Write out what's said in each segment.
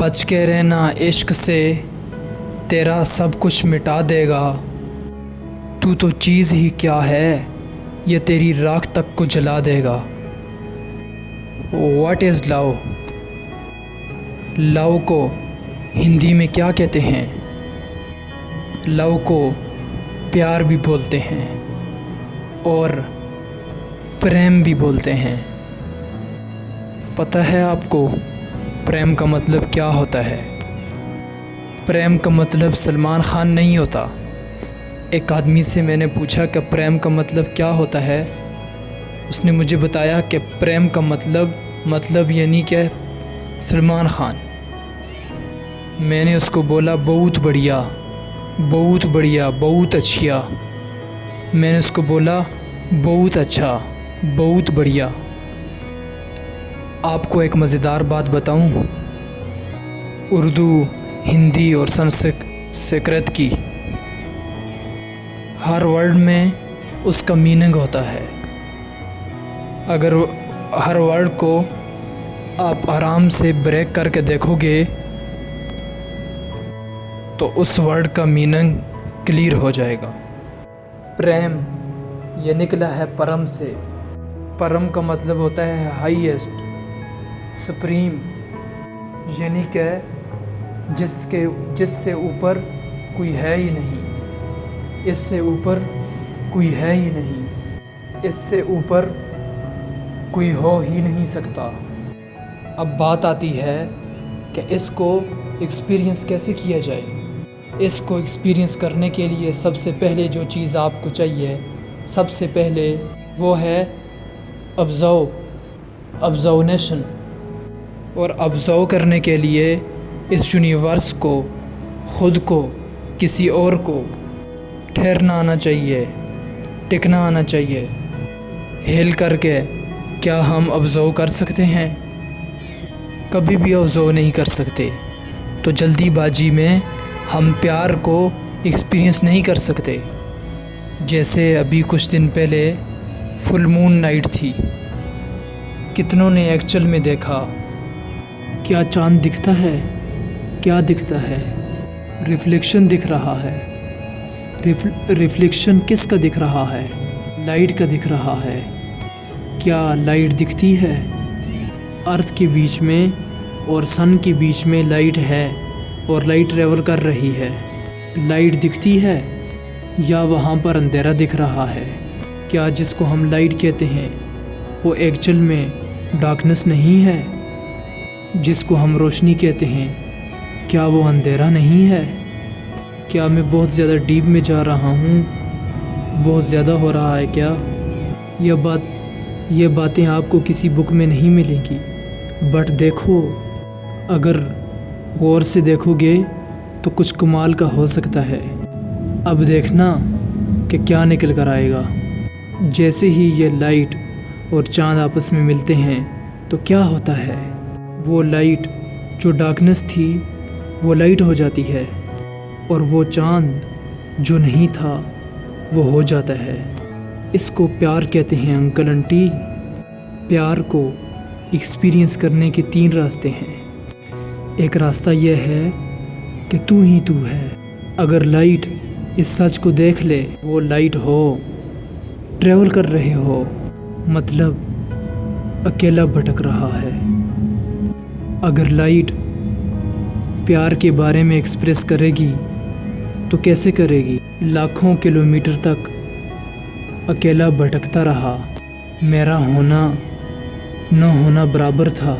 बच के रहना इश्क से, तेरा सब कुछ मिटा देगा। तू तो चीज़ ही क्या है, ये तेरी राख तक को जला देगा। What is love? लव को हिंदी में क्या कहते हैं? लव को प्यार भी बोलते हैं और प्रेम भी बोलते हैं। पता है आपको प्रेम का मतलब क्या होता है? प्रेम का मतलब सलमान खान नहीं होता। एक आदमी से मैंने पूछा कि प्रेम का मतलब क्या होता है। उसने मुझे बताया कि प्रेम का मतलब यानी कि सलमान खान। मैंने उसको बोला बहुत बढ़िया, बहुत बढ़िया, बहुत अच्छा। मैंने उसको बोला बहुत अच्छा, बहुत बढ़िया। आपको एक मज़ेदार बात बताऊं? उर्दू, हिंदी और संस्कृत की हर वर्ड में उसका मीनिंग होता है। अगर हर वर्ड को आप आराम से ब्रेक करके देखोगे तो उस वर्ड का मीनिंग क्लियर हो जाएगा। प्रेम ये निकला है परम से। परम का मतलब होता है हाईएस्ट, सुप्रीम, यानी कि जिससे ऊपर कोई है ही नहीं, इससे ऊपर कोई है ही नहीं, इससे ऊपर कोई हो ही नहीं सकता। अब बात आती है कि इसको एक्सपीरियंस कैसे किया जाए। इसको एक्सपीरियंस करने के लिए सबसे पहले जो चीज़ आपको चाहिए, सबसे पहले वो है ऑब्जर्वेशन। और ऑब्ज़र्व करने के लिए इस यूनिवर्स को, ख़ुद को, किसी और को ठहरना आना चाहिए, टिकना आना चाहिए। हिल करके क्या हम ऑब्ज़र्व कर सकते हैं? कभी भी ऑब्ज़र्व नहीं कर सकते। तो जल्दीबाजी में हम प्यार को एक्सपीरियंस नहीं कर सकते। जैसे अभी कुछ दिन पहले फुल मून नाइट थी। कितनों ने एक्चुअल में देखा? क्या चांद दिखता है? क्या दिखता है? रिफ्लेक्शन दिख रहा है। रिफ्लेक्शन किसका दिख रहा है? लाइट का दिख रहा है। क्या लाइट दिखती है? अर्थ के बीच में और सन के बीच में लाइट है और लाइट ट्रेवल कर रही है। लाइट दिखती है या वहाँ पर अंधेरा दिख रहा है? क्या जिसको हम लाइट कहते हैं वो एक्चुअल में डार्कनेस नहीं है? जिसको हम रोशनी कहते हैं क्या वो अंधेरा नहीं है? क्या मैं बहुत ज़्यादा डीप में जा रहा हूँ? बहुत ज़्यादा हो रहा है क्या? ये बातें आपको किसी बुक में नहीं मिलेंगी। बट देखो, अगर गौर से देखोगे तो कुछ कमाल का हो सकता है। अब देखना कि क्या निकल कर आएगा। जैसे ही ये लाइट और चाँद आपस में मिलते हैं तो क्या होता है? वो लाइट जो डार्कनेस थी वो लाइट हो जाती है और वो चाँद जो नहीं था वो हो जाता है। इसको प्यार कहते हैं अंकल आंटी। प्यार को एक्सपीरियंस करने के 3 रास्ते हैं। एक रास्ता यह है कि तू ही तू है। अगर लाइट इस सच को देख ले, वो लाइट हो, ट्रैवल कर रहे हो, मतलब अकेला भटक रहा है। अगर लाइट प्यार के बारे में एक्सप्रेस करेगी तो कैसे करेगी? लाखों किलोमीटर तक अकेला भटकता रहा। मेरा होना न होना बराबर था।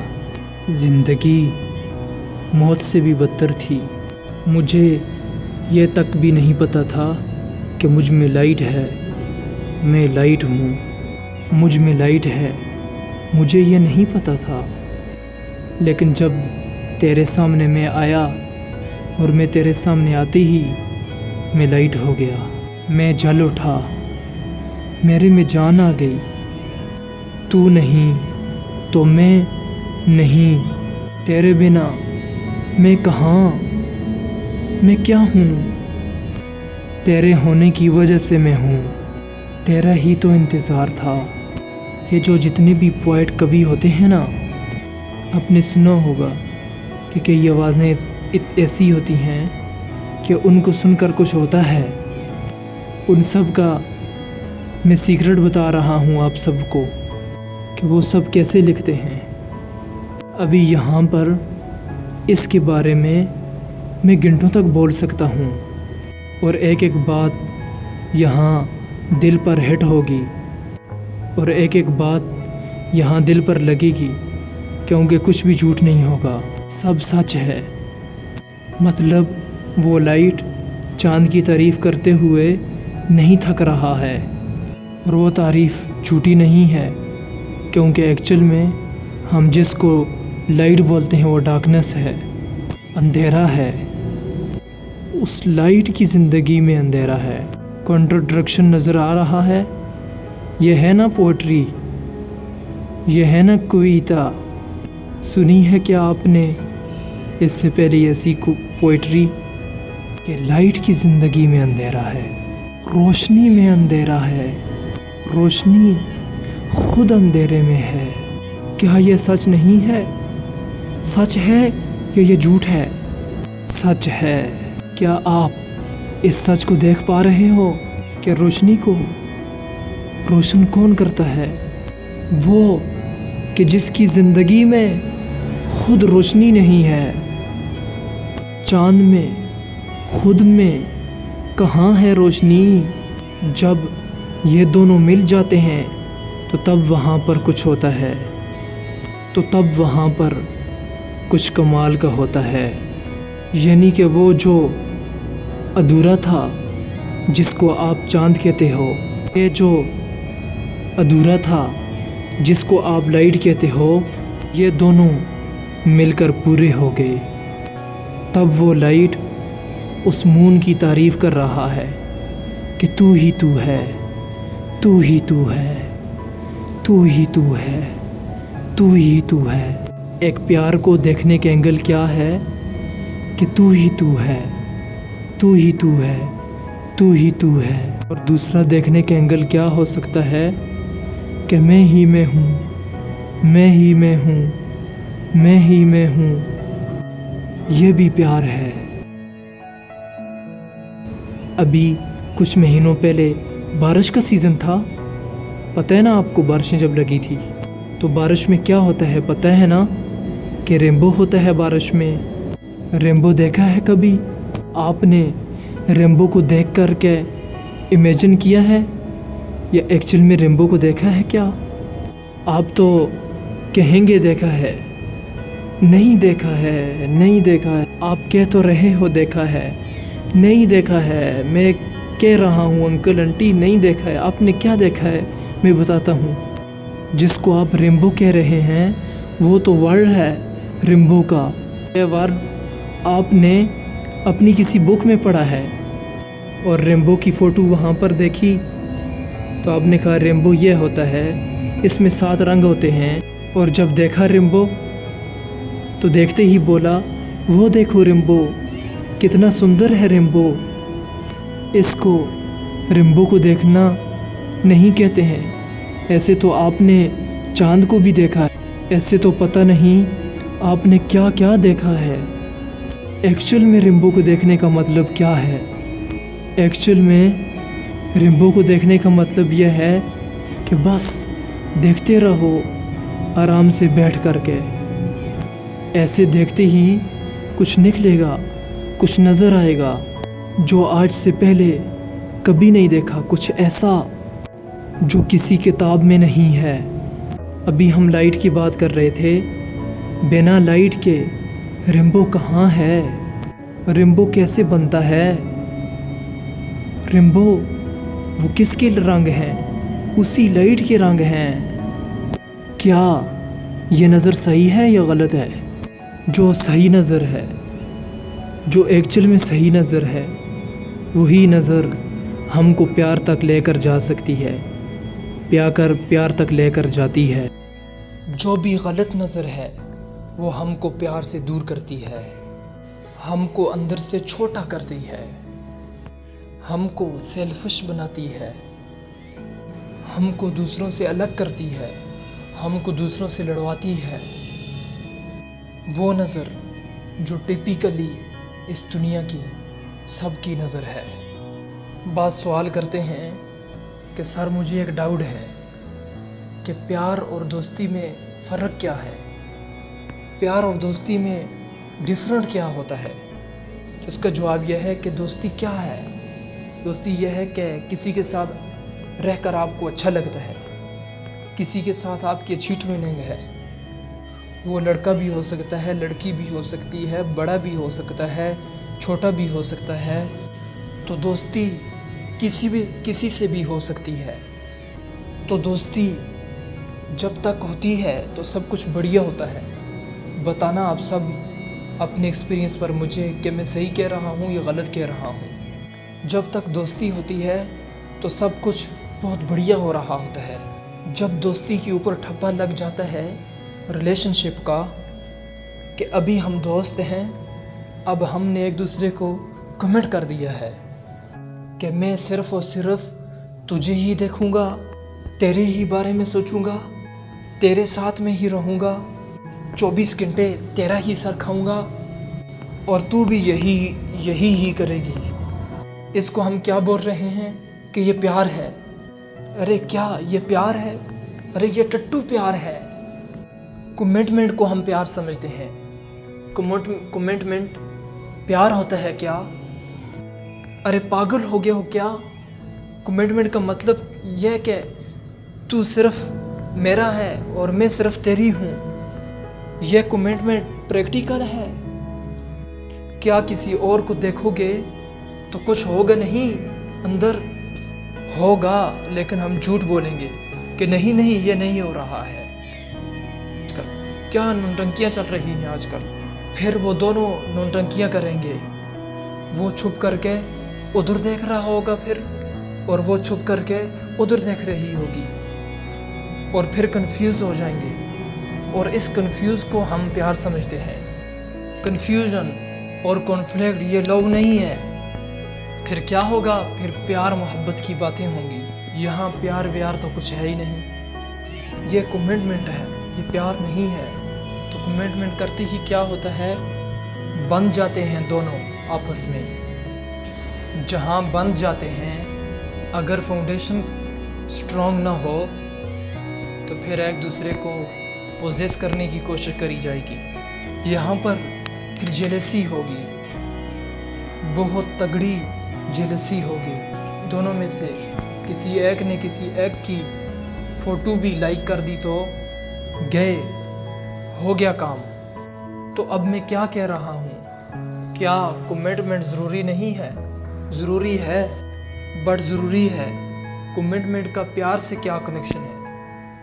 ज़िंदगी मौत से भी बदतर थी। मुझे ये तक भी नहीं पता था कि मुझ में लाइट है, मैं लाइट हूँ। मुझ में लाइट है, मुझे ये नहीं पता था। लेकिन जब तेरे सामने मैं आया और मैं तेरे सामने आते ही मैं लाइट हो गया। मैं जल उठा, मेरे में जान आ गई। तू नहीं तो मैं नहीं, तेरे बिना मैं कहाँ, मैं क्या हूँ? तेरे होने की वजह से मैं हूँ। तेरा ही तो इंतज़ार था। ये जो जितने भी पोएट कवि होते हैं ना, आपने सुना होगा कि कई आवाज़ें ऐसी होती हैं कि उनको सुनकर कुछ होता है। उन सब का मैं सीक्रेट बता रहा हूँ आप सबको कि वो सब कैसे लिखते हैं। अभी यहाँ पर इसके बारे में मैं घंटों तक बोल सकता हूँ और एक एक बात यहाँ दिल पर हिट होगी और एक एक बात यहाँ दिल पर लगेगी, क्योंकि कुछ भी झूठ नहीं होगा, सब सच है। मतलब वो लाइट चांद की तारीफ़ करते हुए नहीं थक रहा है और वो तारीफ़ झूठी नहीं है, क्योंकि एक्चुअल में हम जिसको लाइट बोलते हैं वो डार्कनेस है, अंधेरा है। उस लाइट की ज़िंदगी में अंधेरा है। कॉन्ट्रडिक्शन नज़र आ रहा है। यह है ना पोइट्री, यह है ना कविता। सुनी है क्या आपने इससे पहले ऐसी पोइट्री कि लाइट की ज़िंदगी में अंधेरा है, रोशनी में अंधेरा है, रोशनी खुद अंधेरे में है। क्या यह सच नहीं है? सच है या ये झूठ है? सच है। क्या आप इस सच को देख पा रहे हो कि रोशनी को रोशन कौन करता है? वो कि जिसकी ज़िंदगी में खुद रोशनी नहीं है। चांद में खुद में कहाँ है रोशनी? जब ये दोनों मिल जाते हैं तो तब वहाँ पर कुछ होता है, तो तब वहाँ पर कुछ कमाल का होता है। यानी कि वो जो अधूरा था जिसको आप चांद कहते हो, ये जो अधूरा था जिसको आप लाइट कहते हो, ये दोनों मिलकर पूरे हो गए। तब वो लाइट उस मून की तारीफ़ कर रहा है कि तू ही तू है, तू ही तू है, तू ही तू है, तू ही तू है। एक प्यार को देखने के एंगल क्या है कि तू ही तू है, तू ही तू है, तू ही तू है। और दूसरा देखने के एंगल क्या हो सकता है कि मैं ही मैं हूँ, मैं ही मैं हूँ, मैं ही मैं हूँ। ये भी प्यार है। अभी कुछ महीनों पहले बारिश का सीज़न था। पता है ना आपको, बारिशें जब लगी थी तो बारिश में क्या होता है पता है ना? कि रेनबो होता है बारिश में। रेनबो देखा है कभी आपने? रेनबो को देख कर के इमेजिन किया है या एक्चुअल में रेनबो को देखा है क्या? आप तो कहेंगे देखा है, नहीं देखा है, नहीं देखा है। आप कह तो रहे हो देखा है, नहीं देखा है। मैं कह रहा हूँ अंकल आंटी नहीं देखा है। आपने क्या देखा है मैं बताता हूँ। जिसको आप रेनबो कह रहे हैं वो तो वर्ड है रेनबो का। यह वर्ड आपने अपनी किसी बुक में पढ़ा है और रेनबो की फ़ोटो वहाँ पर देखी तो आपने कहा रेनबो ये होता है, इसमें 7 रंग होते हैं। और जब देखा रेनबो तो देखते ही बोला वो देखो रेनबो, कितना सुंदर है रेनबो। इसको रेनबो को देखना नहीं कहते हैं। ऐसे तो आपने चांद को भी देखा है, ऐसे तो पता नहीं आपने क्या क्या देखा है। एक्चुअल में रेनबो को देखने का मतलब क्या है? एक्चुअल में रेनबो को देखने का मतलब यह है कि बस देखते रहो आराम से बैठ कर के। ऐसे देखते ही कुछ निकलेगा, कुछ नज़र आएगा जो आज से पहले कभी नहीं देखा, कुछ ऐसा जो किसी किताब में नहीं है। अभी हम लाइट की बात कर रहे थे, बिना लाइट के रेनबो कहाँ है? रेनबो कैसे बनता है? रेनबो वो किसके रंग हैं? उसी लाइट के रंग हैं। क्या ये नज़र सही है या गलत है? जो सही नज़र है, जो एक्चुअल में सही नज़र है, वही नज़र हमको प्यार तक लेकर जा सकती है, प्यार तक लेकर जाती है। जो भी गलत नज़र है वो हमको प्यार से दूर करती है, हमको अंदर से छोटा करती है, हमको सेल्फिश बनाती है, हमको दूसरों से अलग करती है, हमको दूसरों से लड़वाती है। वो नज़र जो टिपिकली इस दुनिया की सबकी नज़र है। बात सवाल करते हैं कि सर मुझे एक डाउट है कि प्यार और दोस्ती में फ़र्क क्या है, प्यार और दोस्ती में डिफरेंट क्या होता है। इसका जवाब यह है कि दोस्ती क्या है। दोस्ती यह है कि किसी के साथ रहकर आपको अच्छा लगता है, किसी के साथ आपकी अच्छी ट्यूनिंग है। वो लड़का भी हो सकता है, लड़की भी हो सकती है, बड़ा भी हो सकता है, छोटा भी हो सकता है। तो दोस्ती किसी से भी हो सकती है। तो दोस्ती जब तक होती है तो सब कुछ बढ़िया होता है। बताना आप सब अपने एक्सपीरियंस पर मुझे कि मैं सही कह रहा हूँ या गलत कह रहा हूँ। जब तक दोस्ती होती है तो सब कुछ बहुत बढ़िया हो रहा होता है। जब दोस्ती के ऊपर ठप्पा लग जाता है रिलेशनशिप का कि अभी हम दोस्त हैं, अब हमने एक दूसरे को कमिट कर दिया है कि मैं सिर्फ़ और सिर्फ तुझे ही देखूंगा, तेरे ही बारे में सोचूंगा, तेरे साथ में ही रहूंगा, 24 घंटे तेरा ही सर खाऊंगा और तू भी यही ही करेगी। इसको हम क्या बोल रहे हैं कि ये प्यार है। अरे क्या ये प्यार है? अरे ये टट्टू प्यार है। कमिटमेंट को हम प्यार समझते हैं। कमिटमेंट प्यार होता है क्या? अरे पागल हो गया हो क्या? कमिटमेंट का मतलब यह कि तू सिर्फ मेरा है और मैं सिर्फ तेरी हूँ। यह कमिटमेंट प्रैक्टिकल है क्या? किसी और को देखोगे तो कुछ होगा नहीं, अंदर होगा, लेकिन हम झूठ बोलेंगे कि नहीं ये नहीं हो रहा है। क्या नौटंकियाँ चल रही हैं आजकल। फिर वो दोनों नौटंकियाँ करेंगे। वो छुप करके उधर देख रहा होगा फिर, और वो छुप करके उधर देख रही होगी, और फिर कंफ्यूज हो जाएंगे। और इस कंफ्यूज को हम प्यार समझते हैं। कंफ्यूजन और कॉन्फ्लिक्ट ये लव नहीं है। फिर क्या होगा? फिर प्यार मोहब्बत की बातें होंगी। यहाँ प्यार व्यार तो कुछ है ही नहीं। ये कमिटमेंट है, ये प्यार नहीं है। तो कमिटमेंट करते ही क्या होता है? बंध जाते हैं दोनों आपस में। जहाँ बंध जाते हैं, अगर फाउंडेशन स्ट्रॉन्ग ना हो तो फिर एक दूसरे को पोजेस करने की कोशिश करी जाएगी। यहाँ पर फिर जेलसी होगी, बहुत तगड़ी जेलसी होगी। दोनों में से किसी एक ने किसी एक की फ़ोटो भी लाइक कर दी तो गए, हो गया काम। तो अब मैं क्या कह रहा हूँ? क्या कमिटमेंट ज़रूरी नहीं है? ज़रूरी है, बट ज़रूरी है। कमिटमेंट का प्यार से क्या कनेक्शन है?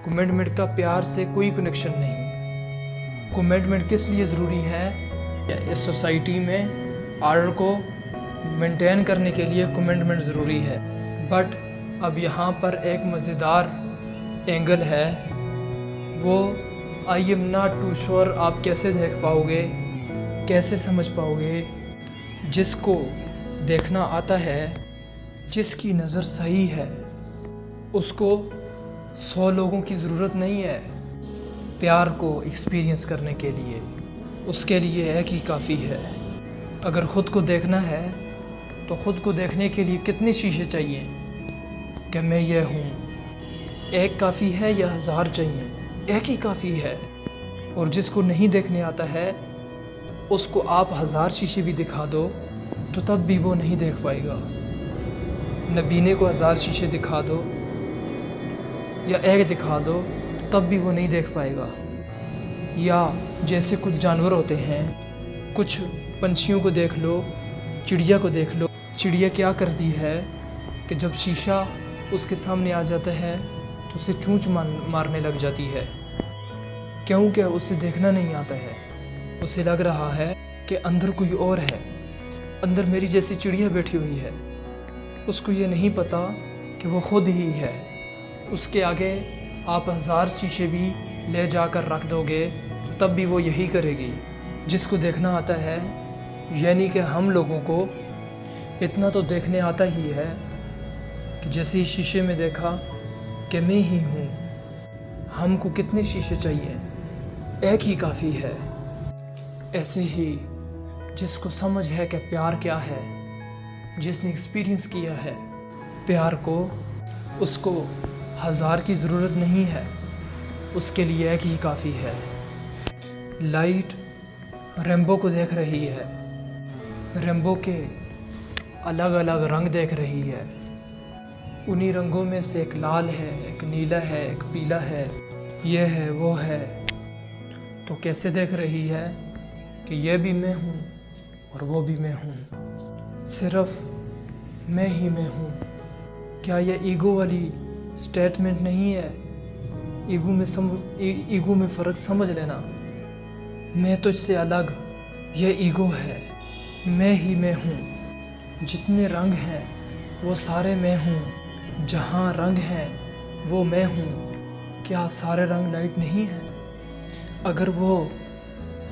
कमिटमेंट का प्यार से कोई कनेक्शन नहीं। कमिटमेंट किस लिए ज़रूरी है? इस सोसाइटी में ऑर्डर को मेंटेन करने के लिए कमिटमेंट ज़रूरी है। बट अब यहाँ पर एक मज़ेदार एंगल है, वो I am not too sure आप कैसे देख पाओगे, कैसे समझ पाओगे। जिसको देखना आता है, जिसकी नज़र सही है, उसको 100 लोगों की ज़रूरत नहीं है प्यार को एक्सपीरियंस करने के लिए। उसके लिए एक ही काफ़ी है। अगर ख़ुद को देखना है तो ख़ुद को देखने के लिए कितने शीशे चाहिए कि मैं ये हूँ? एक काफ़ी है या 1000 चाहिए? एक ही काफ़ी है। और जिसको नहीं देखने आता है, उसको आप 1000 शीशे भी दिखा दो तो तब भी वो नहीं देख पाएगा। नबीने को 1000 शीशे दिखा दो या एक दिखा दो तब भी वो नहीं देख पाएगा। या जैसे कुछ जानवर होते हैं, कुछ पंछियों को देख लो, चिड़िया को देख लो। चिड़िया क्या करती है कि जब शीशा उसके सामने आ जाता है तो उसे चूंच मारने लग जाती है, क्योंकि उसे देखना नहीं आता है। उसे लग रहा है कि अंदर कोई और है, अंदर मेरी जैसी चिड़िया बैठी हुई है। उसको ये नहीं पता कि वो खुद ही है। उसके आगे आप 1000 शीशे भी ले जाकर रख दोगे तो तब भी वो यही करेगी। जिसको देखना आता है, यानी कि हम लोगों को इतना तो देखने आता ही है कि जैसे ही शीशे में देखा कि मैं ही हूँ। हमको कितने शीशे चाहिए? एक ही काफ़ी है। ऐसे ही जिसको समझ है कि प्यार क्या है, जिसने एक्सपीरियंस किया है प्यार को, उसको हज़ार की ज़रूरत नहीं है, उसके लिए एक ही काफ़ी है। लाइट रेनबो को देख रही है, रेनबो के अलग अलग रंग देख रही है। उन्हीं रंगों में से एक लाल है, एक नीला है, एक पीला है, ये है वो है। तो कैसे देख रही है कि ये भी मैं हूँ और वो भी मैं हूँ, सिर्फ मैं ही मैं हूँ। क्या ये ईगो वाली स्टेटमेंट नहीं है? ईगो में फ़र्क समझ लेना। मैं तुझसे अलग, ये ईगो है। मैं ही मैं हूँ। जितने रंग हैं वो सारे मैं हूँ। जहाँ रंग हैं वो मैं हूँ। क्या सारे रंग लाइट नहीं हैं? अगर वो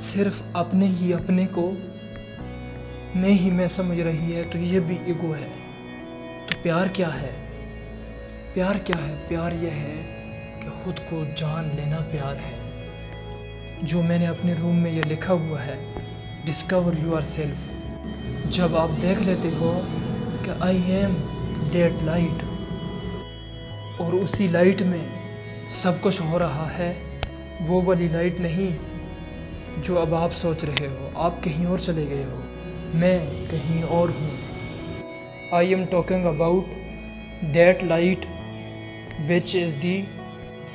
सिर्फ अपने ही अपने को मैं ही मैं समझ रही है तो ये भी ईगो है। तो प्यार क्या है? प्यार क्या है? प्यार यह है कि खुद को जान लेना प्यार है। जो मैंने अपने रूम में ये लिखा हुआ है, डिस्कवर यूर सेल्फ। जब आप देख लेते हो कि आई एम दैट लाइट, और उसी लाइट में सब कुछ हो रहा है, वो वाली लाइट नहीं जो अब आप सोच रहे हो। आप कहीं और चले गए हो, मैं कहीं और हूँ। I am talking about that light which is the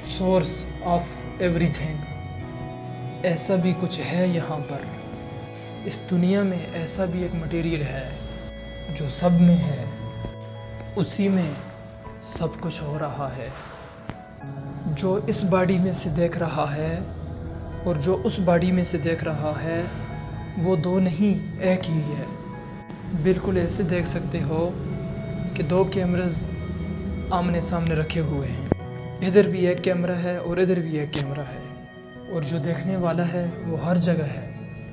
source of everything. ऐसा भी कुछ है यहाँ पर, इस दुनिया में ऐसा भी एक मटेरियल है जो सब में है, उसी में सब कुछ हो रहा है। जो इस बॉडी में से देख रहा है और जो उस बॉडी में से देख रहा है, वो दो नहीं एक ही है। बिल्कुल ऐसे देख सकते हो कि दो कैमरास आमने सामने रखे हुए हैं। इधर भी एक कैमरा है और इधर भी एक कैमरा है, और जो देखने वाला है वो हर जगह है,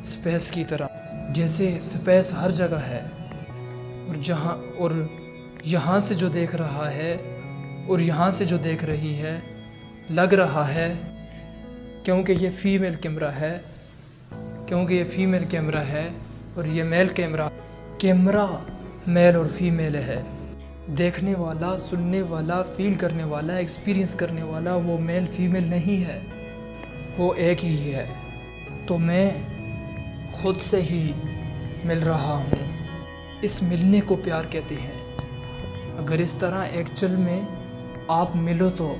स्पेस की तरह। जैसे स्पेस हर जगह है, और यहाँ से जो देख रहा है और यहाँ से जो देख रही है, लग रहा है क्योंकि ये फीमेल कैमरा है और ये मेल कैमरा मेल और फीमेल है। देखने वाला, सुनने वाला, फील करने वाला, एक्सपीरियंस करने वाला वो मेल फीमेल नहीं है, वो एक ही है। तो मैं खुद से ही मिल रहा हूँ। इस मिलने को प्यार कहते हैं। अगर इस तरह एक्चुअल में आप मिलो तो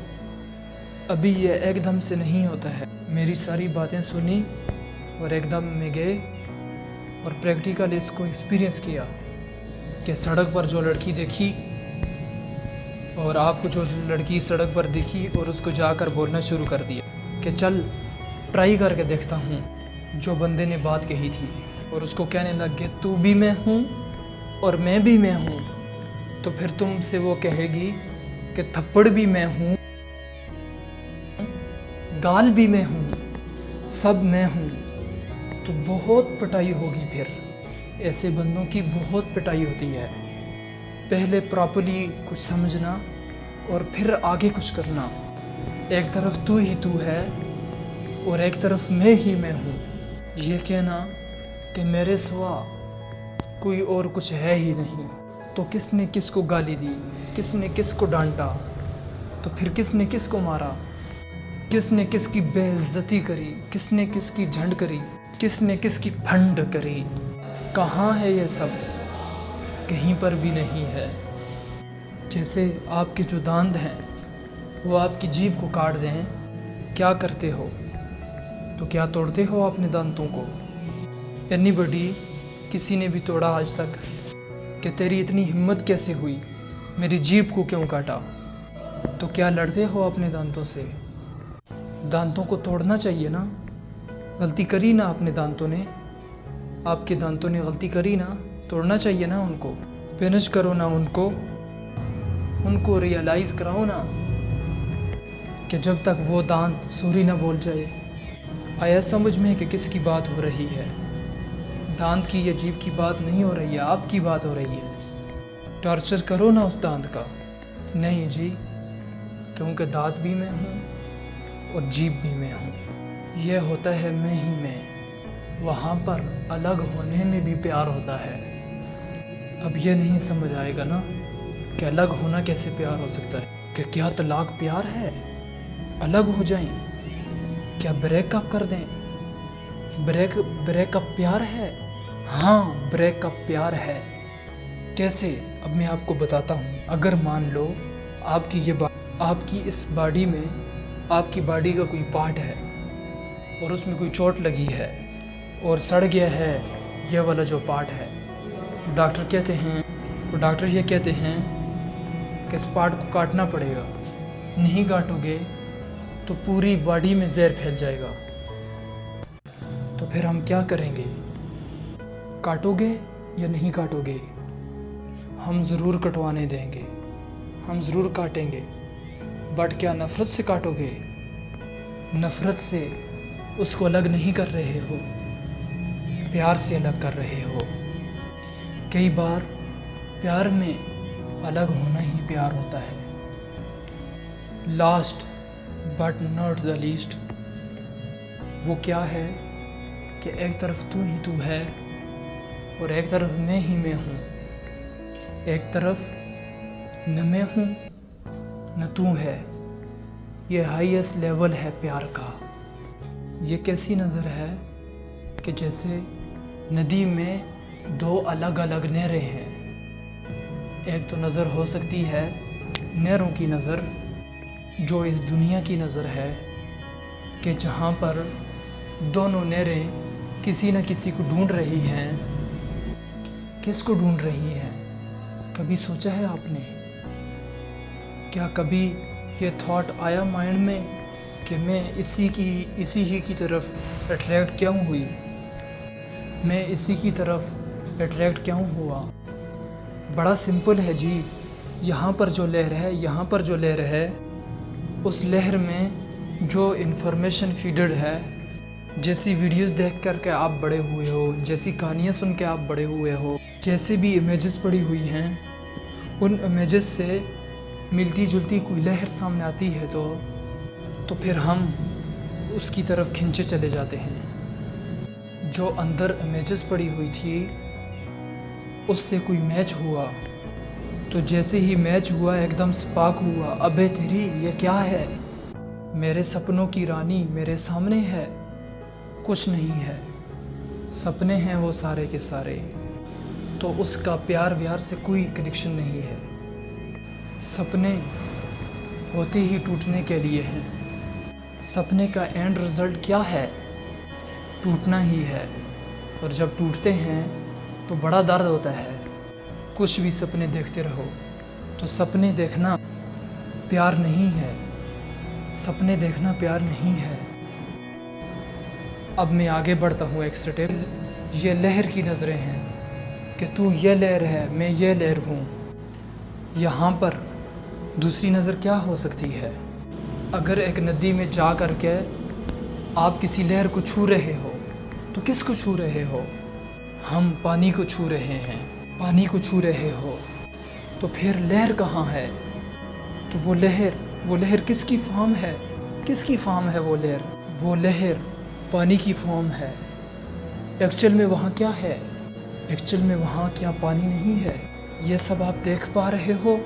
अभी ये एकदम से नहीं होता है। मेरी सारी बातें सुनी और एकदम में गए और प्रैक्टिकल इसको एक्सपीरियंस किया कि सड़क पर जो लड़की देखी और आपको जो लड़की सड़क पर दिखी और उसको जाकर बोलना शुरू कर दिया कि चल ट्राई करके देखता हूँ जो बंदे ने बात कही थी, और उसको कहने लग गए तू भी मैं हूँ और मैं भी मैं हूँ। तो फिर तुमसे वो कहेगी कि थप्पड़ भी मैं हूँ, गाल भी मैं हूँ, सब मैं हूँ। तो बहुत पिटाई होगी। फिर ऐसे बंदों की बहुत पिटाई होती है। पहले प्रॉपर्ली कुछ समझना और फिर आगे कुछ करना। एक तरफ तू ही तू है और एक तरफ मैं ही मैं हूँ। ये कहना कि मेरे सिवा कोई और कुछ है ही नहीं। तो किसने किसको गाली दी, किसने किसको डांटा, तो फिर किसने किसको मारा, किसने किसकी बेइज्जती करी, किसने किसकी झंड करी, किसने किसकी फंड करी। कहाँ है ये सब? कहीं पर भी नहीं है। जैसे आपके जो दांत हैं वो आपकी जीभ को काट दें, क्या करते हो? तो क्या तोड़ते हो अपने दांतों को? एनीबॉडी, किसी ने भी तोड़ा आज तक? कि तेरी इतनी हिम्मत कैसे हुई, मेरी जीभ को क्यों काटा? तो क्या लड़ते हो अपने दांतों से? दांतों को तोड़ना चाहिए ना। गलती करी ना अपने दांतों ने, आपके दांतों ने गलती करी ना, तोड़ना चाहिए ना उनको। फिनिश करो ना उनको रियलाइज़ कराओ ना कि जब तक वो दांत सॉरी ना बोल जाए। आया समझ में कि किसकी बात हो रही है? दांत की या जीभ की बात नहीं हो रही है, आपकी बात हो रही है। टॉर्चर करो ना उस दांत का। नहीं जी, क्योंकि दांत भी मैं हूँ और जीभ भी मैं हूँ। यह होता है मैं ही मैं। वहाँ पर अलग होने में भी प्यार होता है। अब ये नहीं समझ आएगा ना कि अलग होना कैसे प्यार हो सकता है। कि क्या तलाक प्यार है? अलग हो जाएं? क्या ब्रेकअप कर दें? ब्रेकअप प्यार है? हाँ, ब्रेकअप प्यार है। कैसे? अब मैं आपको बताता हूँ। अगर मान लो आपकी इस बॉडी में, आपकी बॉडी का कोई पार्ट है और उसमें कोई चोट लगी है और सड़ गया है यह वाला जो पार्ट है। डॉक्टर ये कहते हैं कि इस पार्ट को काटना पड़ेगा। नहीं काटोगे तो पूरी बॉडी में जहर फैल जाएगा। तो फिर हम क्या करेंगे? काटोगे या नहीं काटोगे? हम ज़रूर कटवाने देंगे, हम ज़रूर काटेंगे। बट क्या नफ़रत से काटोगे? नफ़रत से उसको अलग नहीं कर रहे हो, प्यार से अलग कर रहे हो। कई बार प्यार में अलग होना ही प्यार होता है। Last but not the least, वो क्या है कि एक तरफ तू ही तू है और एक तरफ मैं ही मैं हूँ। एक तरफ न मैं हूँ न तू है। ये हाईएस्ट लेवल है प्यार का। ये कैसी नज़र है कि जैसे नदी में दो अलग अलग नहरें हैं। एक तो नज़र हो सकती है नहरों की नज़र, जो इस दुनिया की नज़र है, कि जहाँ पर दोनों नहरें किसी न किसी को ढूंढ रही हैं। किसको ढूंढ रही हैं? कभी सोचा है आपने? क्या कभी ये थॉट आया माइंड में कि मैं इसी ही की तरफ अट्रैक्ट क्यों हुई? मैं इसी की तरफ अट्रैक्ट क्यों हुआ? बड़ा सिंपल है जी। यहाँ पर जो लहर है, उस लहर में जो इन्फॉर्मेशन फीडेड है, जैसी वीडियोस देख कर के आप बड़े हुए हो, जैसी कहानियाँ सुन के आप बड़े हुए हो, जैसे भी इमेजेस पड़ी हुई हैं, उन इमेजेस से मिलती जुलती कोई लहर सामने आती है तो फिर हम उसकी तरफ खिंचे चले जाते हैं। जो अंदर इमेजेस पड़ी हुई थी उससे कोई मैच हुआ तो जैसे ही मैच हुआ एकदम स्पार्क हुआ। अबे तेरी ये क्या है? मेरे सपनों की रानी मेरे सामने है। कुछ नहीं है, सपने हैं वो सारे के सारे। तो उसका प्यार व्यार से कोई कनेक्शन नहीं है। सपने होते ही टूटने के लिए हैं। सपने का एंड रिज़ल्ट क्या है? टूटना ही है। और जब टूटते हैं तो बड़ा दर्द होता है। कुछ भी सपने देखते रहो तो सपने देखना प्यार नहीं है। सपने देखना प्यार नहीं है। अब मैं आगे बढ़ता हूँ एक स्टेप। ये लहर की नज़रें हैं कि तू ये लहर है, मैं ये लहर हूँ। यहाँ पर दूसरी नज़र क्या हो सकती है? अगर एक नदी में जा कर के आप किसी लहर को छू रहे हो तो किसको छू रहे हो? हम पानी को छू रहे हैं। पानी को छू रहे हो तो फिर लहर कहाँ है? तो वो लहर किसकी फॉर्म है? किसकी फॉर्म है वो लहर? वो लहर पानी की फॉर्म है। एक्चुअल में वहाँ क्या है? एक्चुअल में वहाँ क्या पानी नहीं है? ये सब आप देख पा रहे हो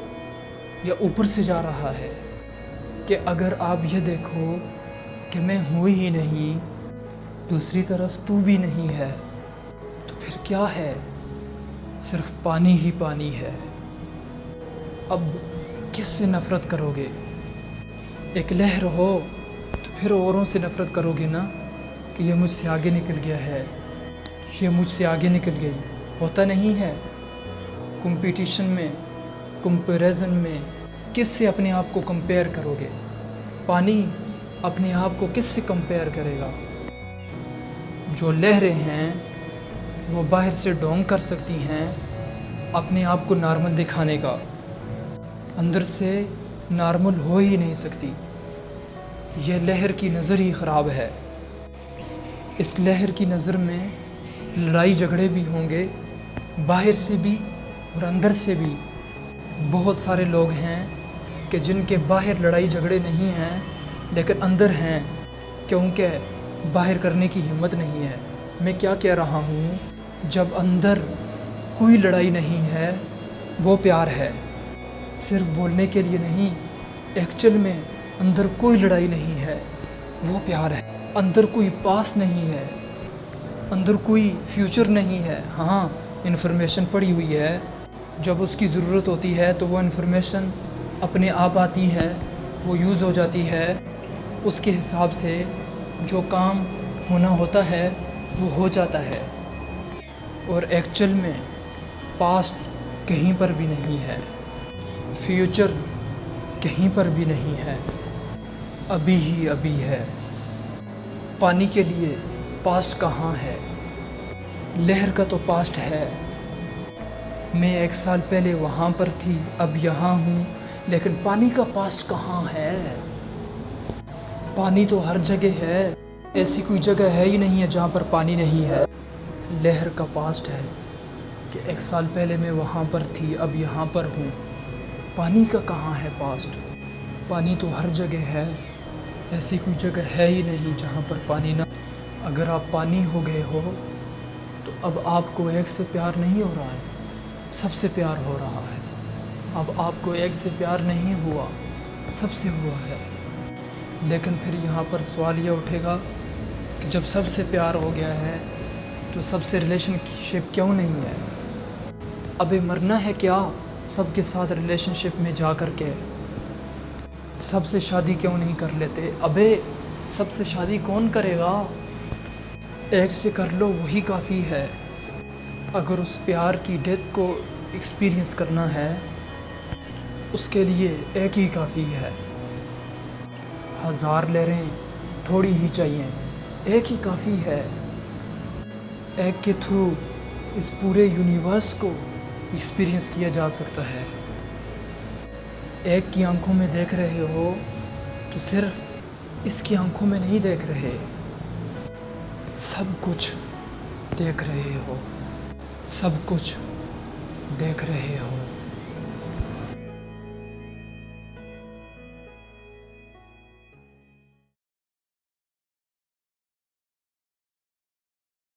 या ऊपर से जा रहा है? कि अगर आप ये देखो कि मैं हूँ ही नहीं, दूसरी तरफ तू भी नहीं है, तो फिर क्या है? सिर्फ पानी ही पानी है। अब किससे नफ़रत करोगे? एक लहर हो तो फिर औरों से नफ़रत करोगे ना कि ये मुझसे आगे निकल गया है, ये मुझसे आगे निकल गई। होता नहीं है। कंपटीशन में, कंपैरिजन में किससे अपने आप को कंपेयर करोगे? पानी अपने आप को किससे कंपेयर करेगा? जो लहरें हैं वो बाहर से ढोंग कर सकती हैं अपने आप को नॉर्मल दिखाने का, अंदर से नॉर्मल हो ही नहीं सकती। यह लहर की नज़र ही ख़राब है। इस लहर की नज़र में लड़ाई झगड़े भी होंगे, बाहर से भी और अंदर से भी। बहुत सारे लोग हैं कि जिनके बाहर लड़ाई झगड़े नहीं हैं लेकिन अंदर हैं, क्योंकि बाहर करने की हिम्मत नहीं है। मैं क्या कह रहा हूँ, जब अंदर कोई लड़ाई नहीं है वो प्यार है। सिर्फ बोलने के लिए नहीं, एक्चुअल में अंदर कोई लड़ाई नहीं है वो प्यार है। अंदर कोई पास नहीं है, अंदर कोई फ्यूचर नहीं है। हाँ, इन्फॉर्मेशन पड़ी हुई है, जब उसकी ज़रूरत होती है तो वो इन्फॉर्मेशन अपने आप आती है, वो यूज़ हो जाती है। उसके हिसाब से जो काम होना होता है वो हो जाता है। और एक्चुअल में पास्ट कहीं पर भी नहीं है, फ्यूचर कहीं पर भी नहीं है, अभी ही अभी है। पानी के लिए पास्ट कहाँ है? लहर का तो पास्ट है। मैं 1 साल पहले वहाँ पर थी, अब यहाँ हूँ, लेकिन पानी का पास्ट कहाँ है? पानी तो हर जगह है, ऐसी कोई जगह है ही नहीं है जहाँ पर पानी नहीं है। लहर का पास्ट है कि 1 साल पहले मैं वहाँ पर थी, अब यहाँ पर हूँ। पानी का कहाँ है पास्ट? पानी तो हर जगह है, ऐसी कोई जगह है ही नहीं जहाँ पर पानी ना। अगर आप पानी हो गए हो तो अब आपको एक से प्यार नहीं हो रहा है, सबसे प्यार हो रहा है। अब आपको एक से प्यार नहीं हुआ, सबसे हुआ है। लेकिन फिर यहाँ पर सवाल ये उठेगा कि जब सबसे प्यार हो गया है तो सबसे रिलेशनशिप क्यों नहीं है? अबे मरना है क्या सबके साथ रिलेशनशिप में जा कर के? सबसे शादी क्यों नहीं कर लेते? अबे सबसे शादी कौन करेगा? एक से कर लो, वही काफ़ी है। अगर उस प्यार की डेथ को एक्सपीरियंस करना है, उसके लिए एक ही काफ़ी है। 1000 लहरें थोड़ी ही चाहिए, एक ही काफ़ी है। एक के थ्रू इस पूरे यूनिवर्स को एक्सपीरियंस किया जा सकता है। एक की आंखों में देख रहे हो तो सिर्फ इसकी आंखों में नहीं देख रहे, सब कुछ देख रहे हो, सब कुछ देख रहे हो।